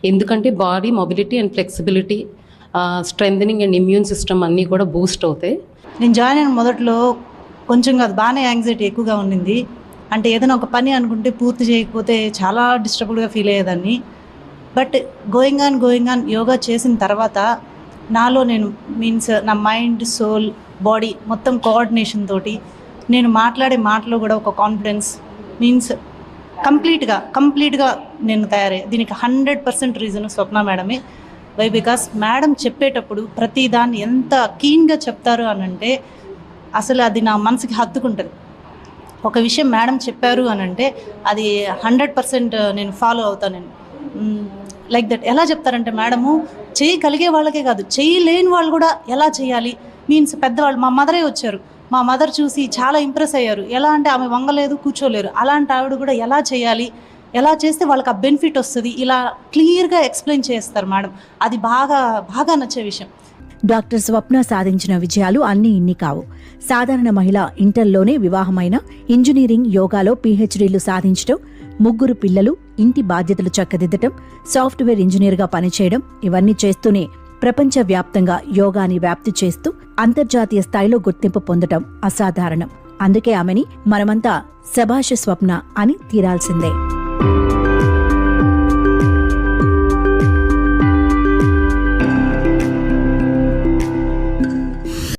ఎందుకంటే body mobility and flexibility, strengthening and immune system అన్నీ కూడా బూస్ట్ అవుతాయి. నేను జాయిన్ అయిన మొదట్లో కొంచెం కాదు బాగానే యాంగ్జైటీ ఎక్కువగా ఉండింది. అంటే ఏదైనా ఒక పని అనుకుంటే పూర్తి చేయకపోతే చాలా డిస్టర్బ్డ్గా ఫీల్ అయ్యేదాన్ని. బట్ గోయింగ్ ఆన్ యోగా చేసిన తర్వాత నాలో నేను నా మైండ్, సోల్, బాడీ మొత్తం కోఆర్డినేషన్ తోటి నేను మాట్లాడే మాటలో కూడా ఒక కాన్ఫిడెన్స్ కంప్లీట్గా నేను తయారయ్యా. దీనికి 100% రీజన్ స్వప్న మేడమే. వై బికాస్ మేడం చెప్పేటప్పుడు ప్రతి దాన్ని ఎంత కీన్గా చెప్తారు అని అంటే అసలు అది నా మనసుకి హత్తుకుంటుంది. ఒక విషయం మేడం చెప్పారు అని అంటే అది 100% నేను ఫాలో అవుతాను. నేను లైక్ దట్. ఎలా చెప్తారంటే మేడము చేయగలిగే వాళ్ళకే కాదు, చేయలేని వాళ్ళు కూడా ఎలా చేయాలి పెద్దవాళ్ళు, మా మదరే వచ్చారు. మా మదర్ చూసి చాలా ఇంప్రెస్ అయ్యారు. ఎలా అంటే ఆమె వంగలేదు, కూర్చోలేరు, అలాంటి ఆవిడ కూడా ఎలా చేయాలి, ఎలా చేస్తే వాళ్ళకి ఆ బెనిఫిట్ వస్తుంది, ఇలా క్లియర్గా ఎక్స్ప్లెయిన్ చేస్తారు మేడం. అది బాగా నచ్చే విషయం. డాక్టర్ స్వప్న సాధించిన విజయాలు అన్నీ ఇన్ని కావు. సాధారణ మహిళ ఇంటర్లోనే వివాహమైన, ఇంజనీరింగ్, యోగాలో PhDలు సాధించడం, 3 పిల్లలు, ఇంటి బాధ్యతలు చక్కదిద్దటం, సాఫ్ట్వేర్ ఇంజనీర్గా పనిచేయడం, ఇవన్నీ చేస్తూనే ప్రపంచవ్యాప్తంగా యోగాని వ్యాప్తి చేస్తూ అంతర్జాతీయ స్థాయిలో గుర్తింపు పొందటం అసాధారణం. అందుకే ఆమెని మనమంతా శభాష్ స్వప్న అని తీరాల్సిందే.